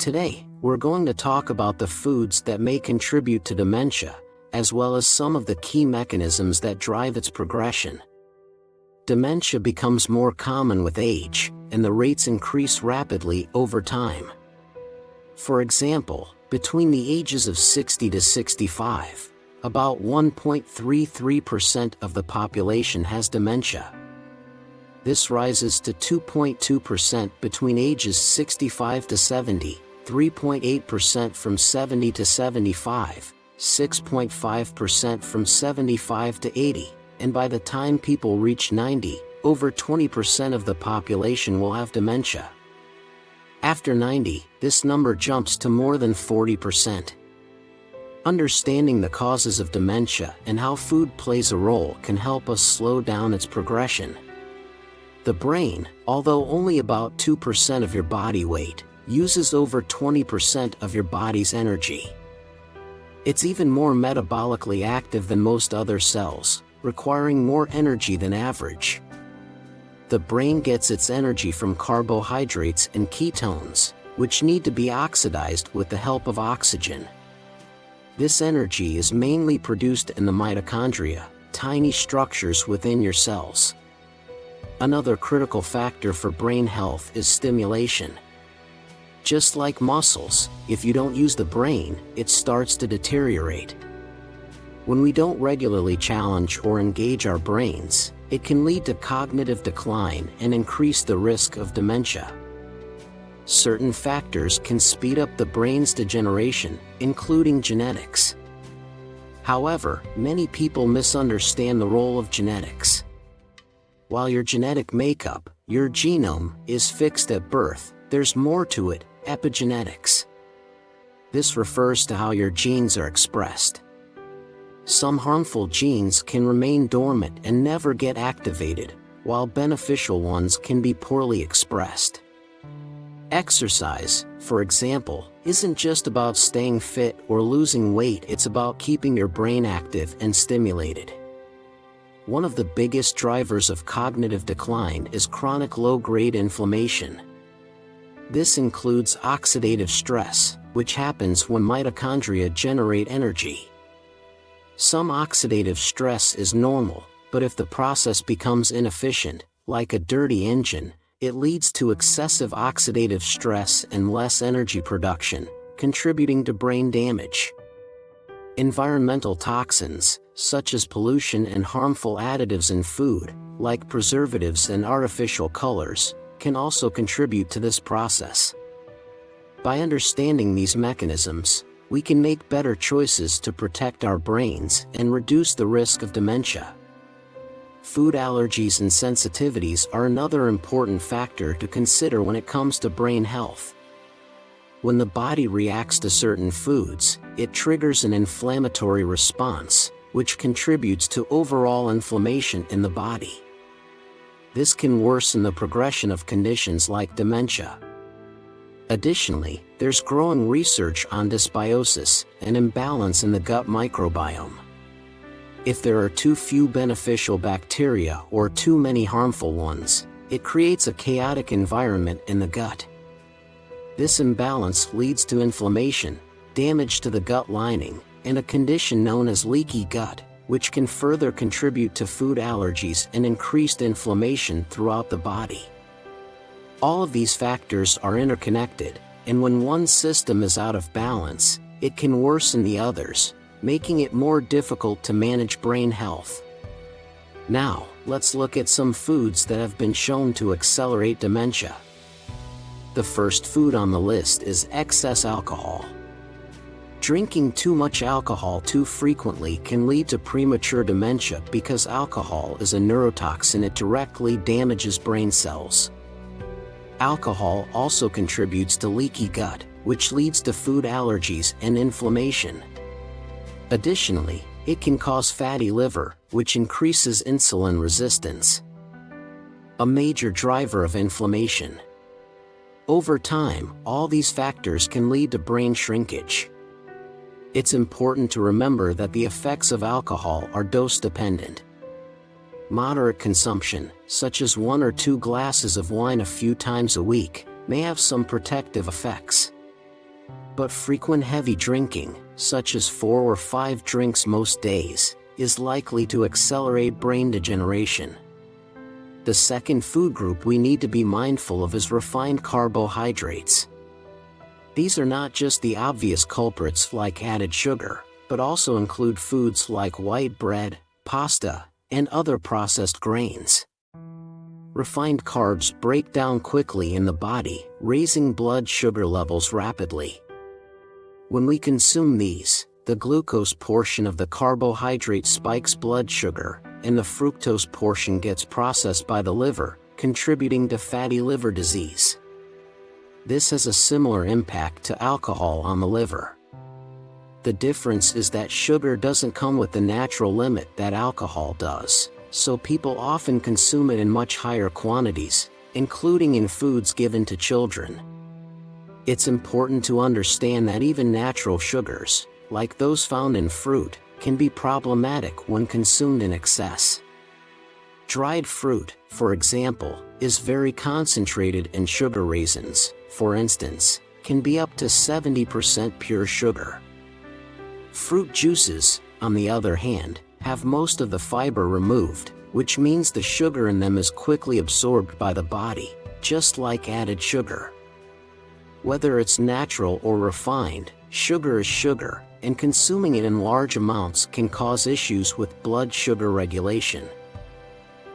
Today, we're going to talk about the foods that may contribute to dementia, as well as some of the key mechanisms that drive its progression. Dementia becomes more common with age, and the rates increase rapidly over time. For example, between the ages of 60 to 65, about 1.33% of the population has dementia. This rises to 2.2% between ages 65 to 70, 3.8% from 70 to 75, 6.5% from 75 to 80, and by the time people reach 90, over 20% of the population will have dementia. After 90, this number jumps to more than 40%. Understanding the causes of dementia and how food plays a role can help us slow down its progression. The brain, although only about 2% of your body weight, uses over 20% of your body's energy. It's even more metabolically active than most other cells, requiring more energy than average. The brain gets its energy from carbohydrates and ketones, which need to be oxidized with the help of oxygen. This energy is mainly produced in the mitochondria, tiny structures within your cells. Another critical factor for brain health is stimulation. Just like muscles, if you don't use the brain, it starts to deteriorate. When we don't regularly challenge or engage our brains, it can lead to cognitive decline and increase the risk of dementia. Certain factors can speed up the brain's degeneration, including genetics. However, many people misunderstand the role of genetics. While your genetic makeup, your genome, is fixed at birth, there's more to it: epigenetics. This refers to how your genes are expressed. Some harmful genes can remain dormant and never get activated, while beneficial ones can be poorly expressed. Exercise, for example, isn't just about staying fit or losing weight, it's about keeping your brain active and stimulated. One of the biggest drivers of cognitive decline is chronic low-grade inflammation. This includes oxidative stress, which happens when mitochondria generate energy. Some oxidative stress is normal, but if the process becomes inefficient, like a dirty engine, it leads to excessive oxidative stress and less energy production, contributing to brain damage. Environmental toxins, such as pollution and harmful additives in food, like preservatives and artificial colors, can also contribute to this process. By understanding these mechanisms, we can make better choices to protect our brains and reduce the risk of dementia. Food allergies and sensitivities are another important factor to consider when it comes to brain health. When the body reacts to certain foods, it triggers an inflammatory response, which contributes to overall inflammation in the body. This can worsen the progression of conditions like dementia. Additionally, there's growing research on dysbiosis, an imbalance in the gut microbiome. If there are too few beneficial bacteria or too many harmful ones, it creates a chaotic environment in the gut. This imbalance leads to inflammation, damage to the gut lining, and a condition known as leaky gut, which can further contribute to food allergies and increased inflammation throughout the body. All of these factors are interconnected, and when one system is out of balance, it can worsen the others, making it more difficult to manage brain health. Now, let's look at some foods that have been shown to accelerate dementia. The first food on the list is excess alcohol. Drinking too much alcohol too frequently can lead to premature dementia because alcohol is a neurotoxin. It directly damages brain cells. Alcohol also contributes to leaky gut, which leads to food allergies and inflammation. Additionally, it can cause fatty liver, which increases insulin resistance, a major driver of inflammation. Over time, all these factors can lead to brain shrinkage. It's important to remember that the effects of alcohol are dose-dependent. Moderate consumption, such as 1 or 2 glasses of wine a few times a week, may have some protective effects. But frequent heavy drinking, such as 4 or 5 drinks most days, is likely to accelerate brain degeneration. The second food group we need to be mindful of is refined carbohydrates. These are not just the obvious culprits like added sugar, but also include foods like white bread, pasta, and other processed grains. Refined carbs break down quickly in the body, raising blood sugar levels rapidly. When we consume these, the glucose portion of the carbohydrate spikes blood sugar, and the fructose portion gets processed by the liver, contributing to fatty liver disease. This has a similar impact to alcohol on the liver. The difference is that sugar doesn't come with the natural limit that alcohol does, so people often consume it in much higher quantities, including in foods given to children. It's important to understand that even natural sugars, like those found in fruit, can be problematic when consumed in excess. Dried fruit, for example, is very concentrated, and sugar raisins, for instance, can be up to 70% pure sugar. Fruit juices, on the other hand, have most of the fiber removed, which means the sugar in them is quickly absorbed by the body, just like added sugar. Whether it's natural or refined, sugar is sugar, and consuming it in large amounts can cause issues with blood sugar regulation.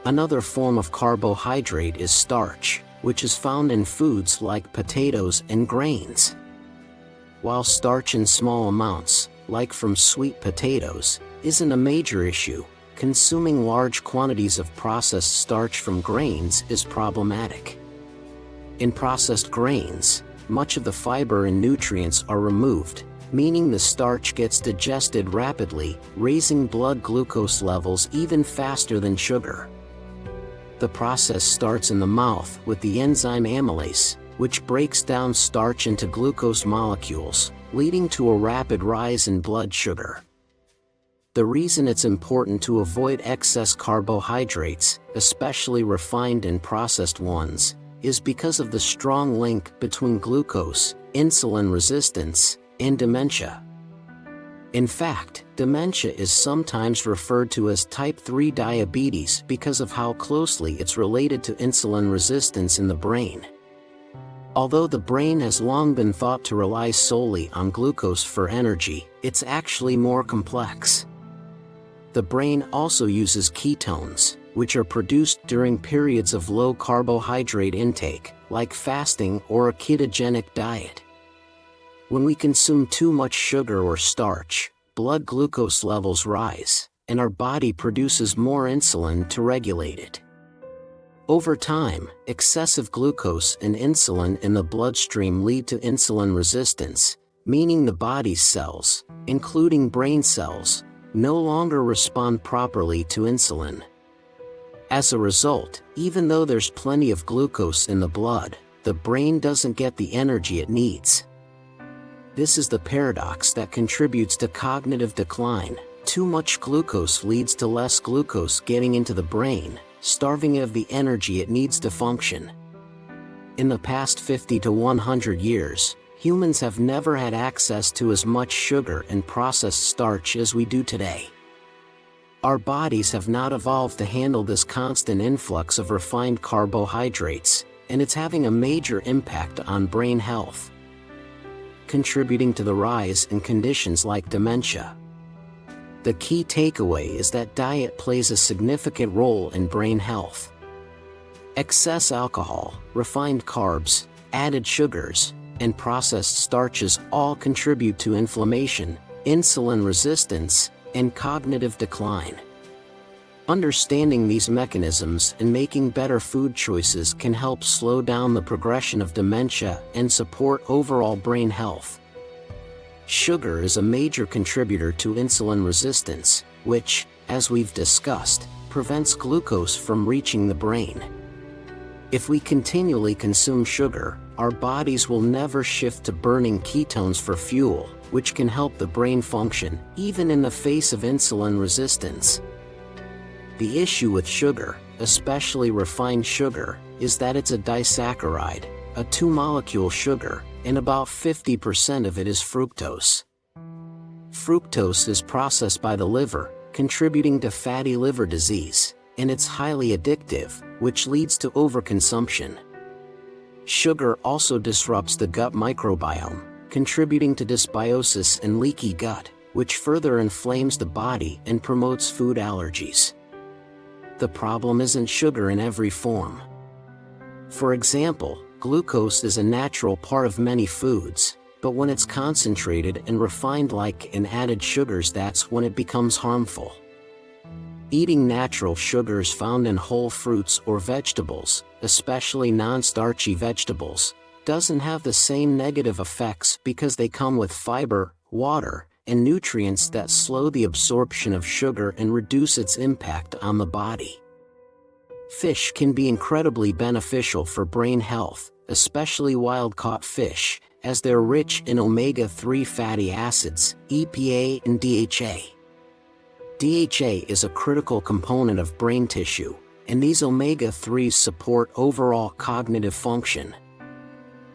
Another form of carbohydrate is starch, which is found in foods like potatoes and grains. While starch in small amounts, like from sweet potatoes, isn't a major issue, consuming large quantities of processed starch from grains is problematic. In processed grains, much of the fiber and nutrients are removed, meaning the starch gets digested rapidly, raising blood glucose levels even faster than sugar. The process starts in the mouth with the enzyme amylase, which breaks down starch into glucose molecules, leading to a rapid rise in blood sugar. The reason it's important to avoid excess carbohydrates, especially refined and processed ones, is because of the strong link between glucose, insulin resistance, and dementia. In fact, dementia is sometimes referred to as type 3 diabetes because of how closely it's related to insulin resistance in the brain. Although the brain has long been thought to rely solely on glucose for energy, it's actually more complex. The brain also uses ketones, which are produced during periods of low carbohydrate intake, like fasting or a ketogenic diet. When we consume too much sugar or starch, blood glucose levels rise, and our body produces more insulin to regulate it. Over time, excessive glucose and insulin in the bloodstream lead to insulin resistance, meaning the body's cells, including brain cells, no longer respond properly to insulin. As a result, even though there's plenty of glucose in the blood, the brain doesn't get the energy it needs. This is the paradox that contributes to cognitive decline. Too much glucose leads to less glucose getting into the brain, starving it of the energy it needs to function. In the past 50 to 100 years, humans have never had access to as much sugar and processed starch as we do today. Our bodies have not evolved to handle this constant influx of refined carbohydrates, and it's having a major impact on brain health, contributing to the rise in conditions like dementia. The key takeaway is that diet plays a significant role in brain health. Excess alcohol, refined carbs, added sugars, and processed starches all contribute to inflammation, insulin resistance, and cognitive decline. Understanding these mechanisms and making better food choices can help slow down the progression of dementia and support overall brain health. Sugar is a major contributor to insulin resistance, which, as we've discussed, prevents glucose from reaching the brain. If we continually consume sugar, our bodies will never shift to burning ketones for fuel, which can help the brain function, even in the face of insulin resistance. The issue with sugar, especially refined sugar, is that it's a disaccharide, a two-molecule sugar, and about 50% of it is fructose. Fructose is processed by the liver, contributing to fatty liver disease, and it's highly addictive, which leads to overconsumption. Sugar also disrupts the gut microbiome, contributing to dysbiosis and leaky gut, which further inflames the body and promotes food allergies. The problem isn't sugar in every form. For example, glucose is a natural part of many foods, but when it's concentrated and refined like in added sugars, that's when it becomes harmful. Eating natural sugars found in whole fruits or vegetables, especially non-starchy vegetables, doesn't have the same negative effects because they come with fiber, water, and nutrients that slow the absorption of sugar and reduce its impact on the body. Fish can be incredibly beneficial for brain health, especially wild-caught fish, as they're rich in omega-3 fatty acids, EPA and DHA. DHA is a critical component of brain tissue, and these omega-3s support overall cognitive function.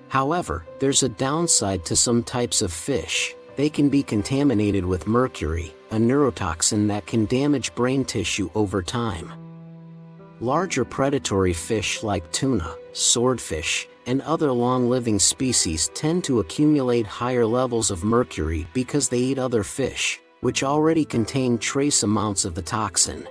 However, there's a downside to some types of fish. They can be contaminated with mercury, a neurotoxin that can damage brain tissue over time. Larger predatory fish like tuna, swordfish, and other long-living species tend to accumulate higher levels of mercury because they eat other fish, which already contain trace amounts of the toxin.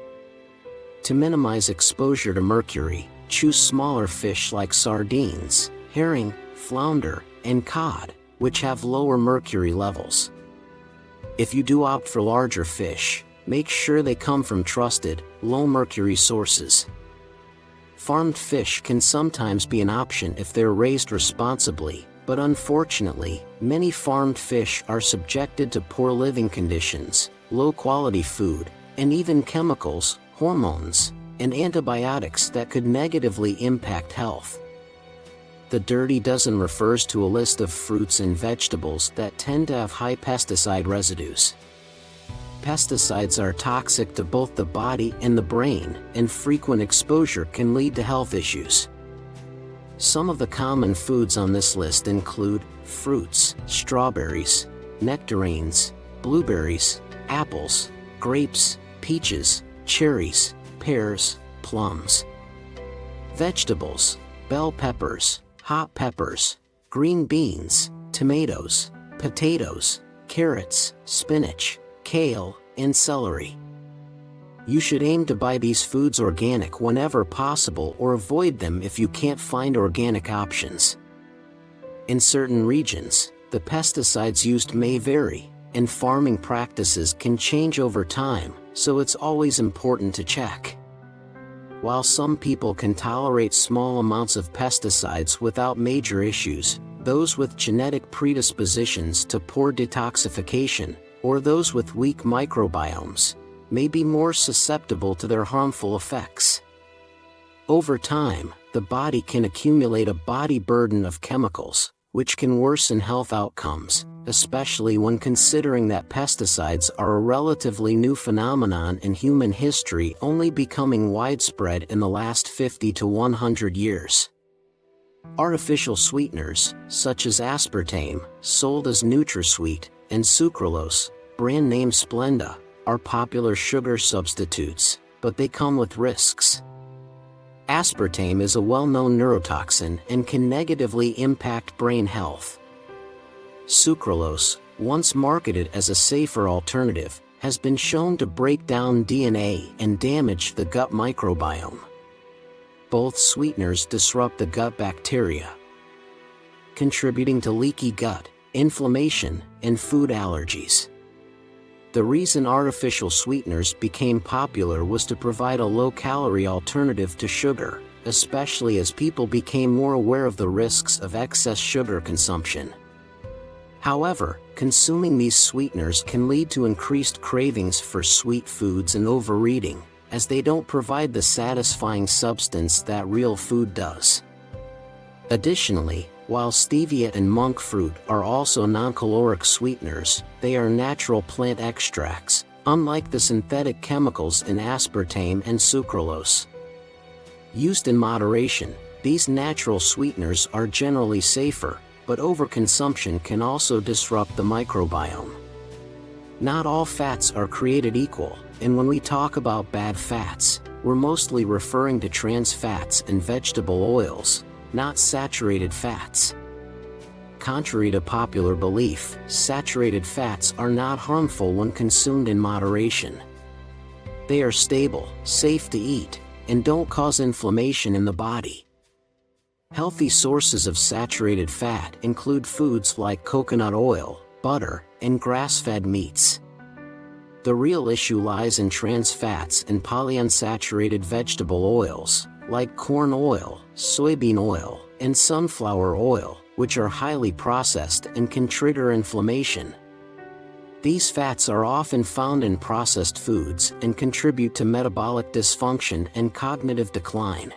To minimize exposure to mercury, choose smaller fish like sardines, herring, flounder, and cod, which have lower mercury levels. If you do opt for larger fish, make sure they come from trusted, low-mercury sources. Farmed fish can sometimes be an option if they're raised responsibly, but unfortunately, many farmed fish are subjected to poor living conditions, low-quality food, and even chemicals, hormones, and antibiotics that could negatively impact health. The Dirty Dozen refers to a list of fruits and vegetables that tend to have high pesticide residues. Pesticides are toxic to both the body and the brain, and frequent exposure can lead to health issues. Some of the common foods on this list include fruits, strawberries, nectarines, blueberries, apples, grapes, peaches, cherries, pears, plums. Vegetables: bell peppers, hot peppers, green beans, tomatoes, potatoes, carrots, spinach, kale, and celery. You should aim to buy these foods organic whenever possible or avoid them if you can't find organic options. In certain regions, the pesticides used may vary, and farming practices can change over time, so it's always important to check. While some people can tolerate small amounts of pesticides without major issues, those with genetic predispositions to poor detoxification, or those with weak microbiomes, may be more susceptible to their harmful effects. Over time, the body can accumulate a body burden of chemicals, which can worsen health outcomes, especially when considering that pesticides are a relatively new phenomenon in human history, only becoming widespread in the last 50 to 100 years. Artificial sweeteners, such as aspartame, sold as NutraSweet, and sucralose, brand name Splenda, are popular sugar substitutes, but they come with risks. Aspartame is a well-known neurotoxin and can negatively impact brain health. Sucralose, once marketed as a safer alternative, has been shown to break down DNA and damage the gut microbiome. Both sweeteners disrupt the gut bacteria, contributing to leaky gut, inflammation, and food allergies. The reason artificial sweeteners became popular was to provide a low-calorie alternative to sugar, especially as people became more aware of the risks of excess sugar consumption. However, consuming these sweeteners can lead to increased cravings for sweet foods and overeating, as they don't provide the satisfying substance that real food does. Additionally, while stevia and monk fruit are also non-caloric sweeteners, they are natural plant extracts, unlike the synthetic chemicals in aspartame and sucralose. Used in moderation, these natural sweeteners are generally safer, but overconsumption can also disrupt the microbiome. Not all fats are created equal, and when we talk about bad fats, we're mostly referring to trans fats and vegetable oils, not saturated fats. Contrary to popular belief, saturated fats are not harmful when consumed in moderation. They are stable, safe to eat, and don't cause inflammation in the body. Healthy sources of saturated fat include foods like coconut oil, butter, and grass-fed meats. The real issue lies in trans fats and polyunsaturated vegetable oils, like corn oil, soybean oil, and sunflower oil, which are highly processed and can trigger inflammation. These fats are often found in processed foods and contribute to metabolic dysfunction and cognitive decline.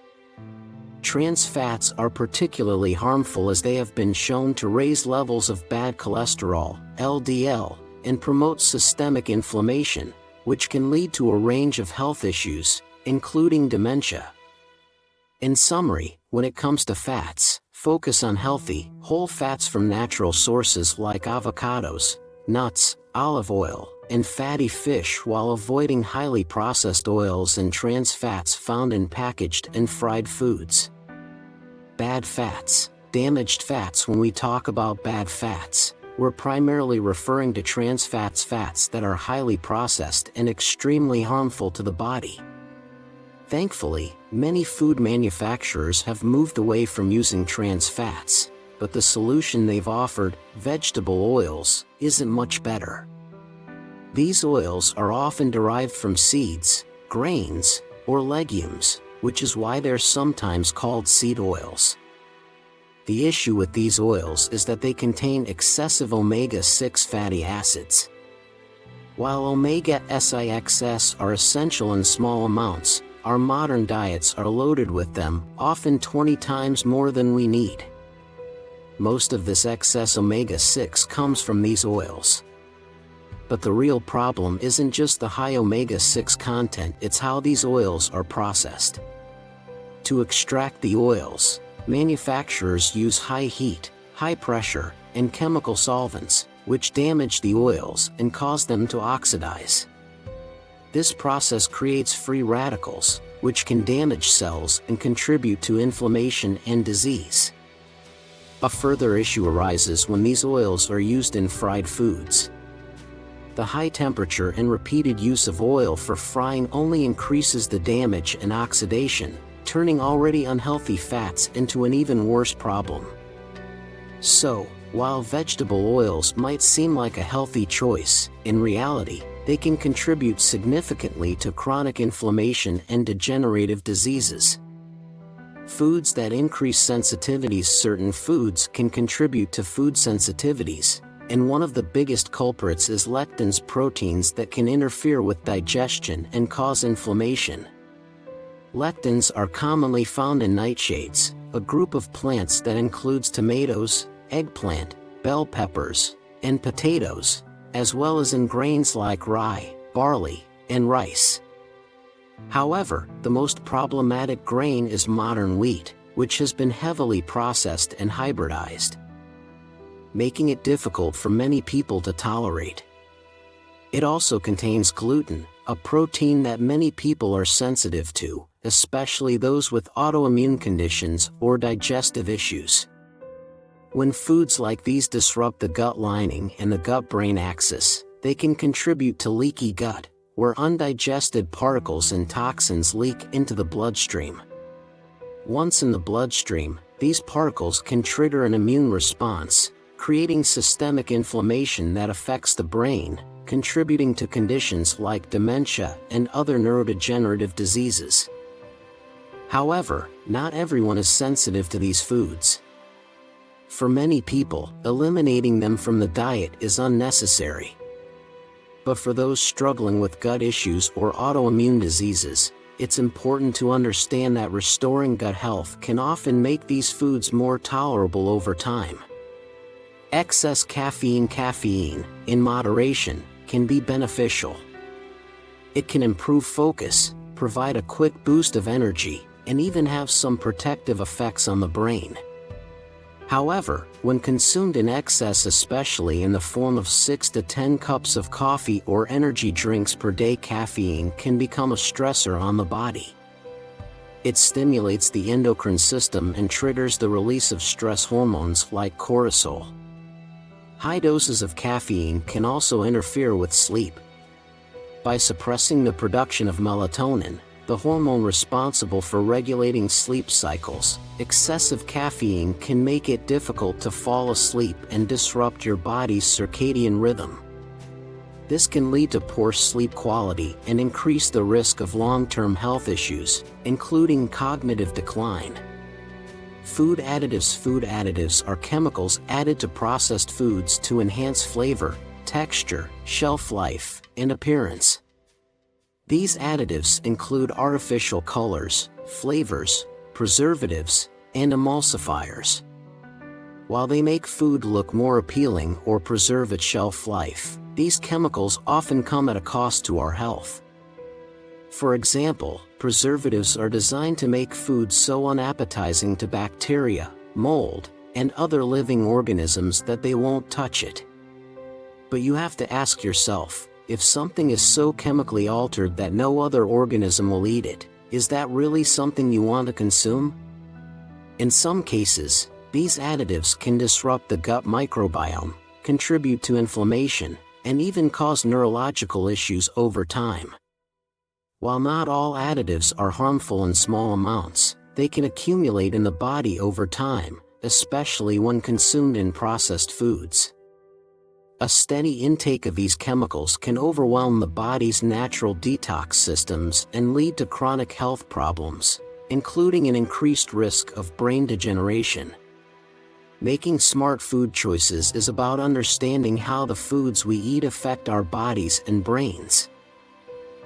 Trans fats are particularly harmful as they have been shown to raise levels of bad cholesterol, LDL, and promote systemic inflammation, which can lead to a range of health issues, including dementia. In summary, when it comes to fats, focus on healthy, whole fats from natural sources like avocados, nuts, olive oil, and fatty fish while avoiding highly processed oils and trans fats found in packaged and fried foods. Bad fats, damaged fats. When we talk about bad fats, we're primarily referring to trans fats that are highly processed and extremely harmful to the body. Thankfully, many food manufacturers have moved away from using trans fats, but the solution they've offered, vegetable oils, isn't much better. These oils are often derived from seeds, grains, or legumes, which is why they're sometimes called seed oils. The issue with these oils is that they contain excessive omega-6 fatty acids. While omega-6 are essential in small amounts, our modern diets are loaded with them, often 20 times more than we need. Most of this excess omega-6 comes from these oils. But the real problem isn't just the high omega-6 content, it's how these oils are processed. To extract the oils, manufacturers use high heat, high pressure, and chemical solvents, which damage the oils and cause them to oxidize. This process creates free radicals, which can damage cells and contribute to inflammation and disease. A further issue arises when these oils are used in fried foods. The high temperature and repeated use of oil for frying only increases the damage and oxidation, turning already unhealthy fats into an even worse problem. So, while vegetable oils might seem like a healthy choice, in reality, they can contribute significantly to chronic inflammation and degenerative diseases. Foods that increase sensitivities. Certain foods can contribute to food sensitivities, and one of the biggest culprits is lectins, proteins that can interfere with digestion and cause inflammation. Lectins are commonly found in nightshades, a group of plants that includes tomatoes, eggplant, bell peppers, and potatoes, as well as in grains like rye, barley, and rice. However, the most problematic grain is modern wheat, which has been heavily processed and hybridized, making it difficult for many people to tolerate. It also contains gluten, a protein that many people are sensitive to, especially those with autoimmune conditions or digestive issues. When foods like these disrupt the gut lining and the gut-brain axis, they can contribute to leaky gut, where undigested particles and toxins leak into the bloodstream. Once in the bloodstream, these particles can trigger an immune response, creating systemic inflammation that affects the brain, contributing to conditions like dementia and other neurodegenerative diseases. However, not everyone is sensitive to these foods. For many people, eliminating them from the diet is unnecessary. But for those struggling with gut issues or autoimmune diseases, it's important to understand that restoring gut health can often make these foods more tolerable over time. Excess caffeine, in moderation, can be beneficial. It can improve focus, provide a quick boost of energy, and even have some protective effects on the brain. However, when consumed in excess, especially in the form of 6 to 10 cups of coffee or energy drinks per day, caffeine can become a stressor on the body. It stimulates the endocrine system and triggers the release of stress hormones like cortisol. High doses of caffeine can also interfere with sleep. By suppressing the production of melatonin, the hormone responsible for regulating sleep cycles, excessive caffeine can make it difficult to fall asleep and disrupt your body's circadian rhythm. This can lead to poor sleep quality and increase the risk of long-term health issues, including cognitive decline. Food additives. Food additives are chemicals added to processed foods to enhance flavor, texture, shelf life, and appearance. These additives include artificial colors, flavors, preservatives, and emulsifiers. While they make food look more appealing or preserve its shelf life, these chemicals often come at a cost to our health. For example, preservatives are designed to make food so unappetizing to bacteria, mold, and other living organisms that they won't touch it. But you have to ask yourself, if something is so chemically altered that no other organism will eat it, is that really something you want to consume? In some cases, these additives can disrupt the gut microbiome, contribute to inflammation, and even cause neurological issues over time. While not all additives are harmful in small amounts, they can accumulate in the body over time, especially when consumed in processed foods. A steady intake of these chemicals can overwhelm the body's natural detox systems and lead to chronic health problems, including an increased risk of brain degeneration. Making smart food choices is about understanding how the foods we eat affect our bodies and brains.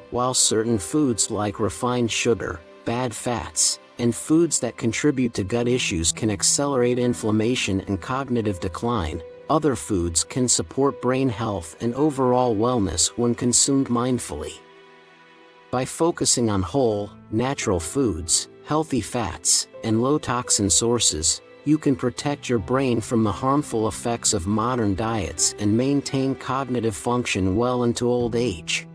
While certain foods like refined sugar, bad fats, and foods that contribute to gut issues can accelerate inflammation and cognitive decline, other foods can support brain health and overall wellness when consumed mindfully. By focusing on whole, natural foods, healthy fats, and low-toxin sources, you can protect your brain from the harmful effects of modern diets and maintain cognitive function well into old age.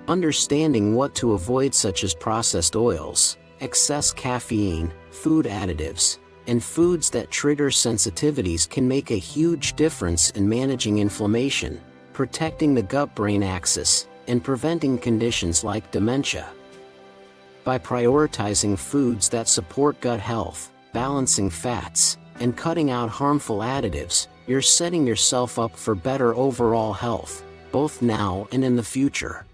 Understanding what to avoid, such as processed oils, excess caffeine, food additives, and foods that trigger sensitivities, can make a huge difference in managing inflammation, protecting the gut-brain axis, and preventing conditions like dementia. By prioritizing foods that support gut health, balancing fats, and cutting out harmful additives, you're setting yourself up for better overall health, both now and in the future.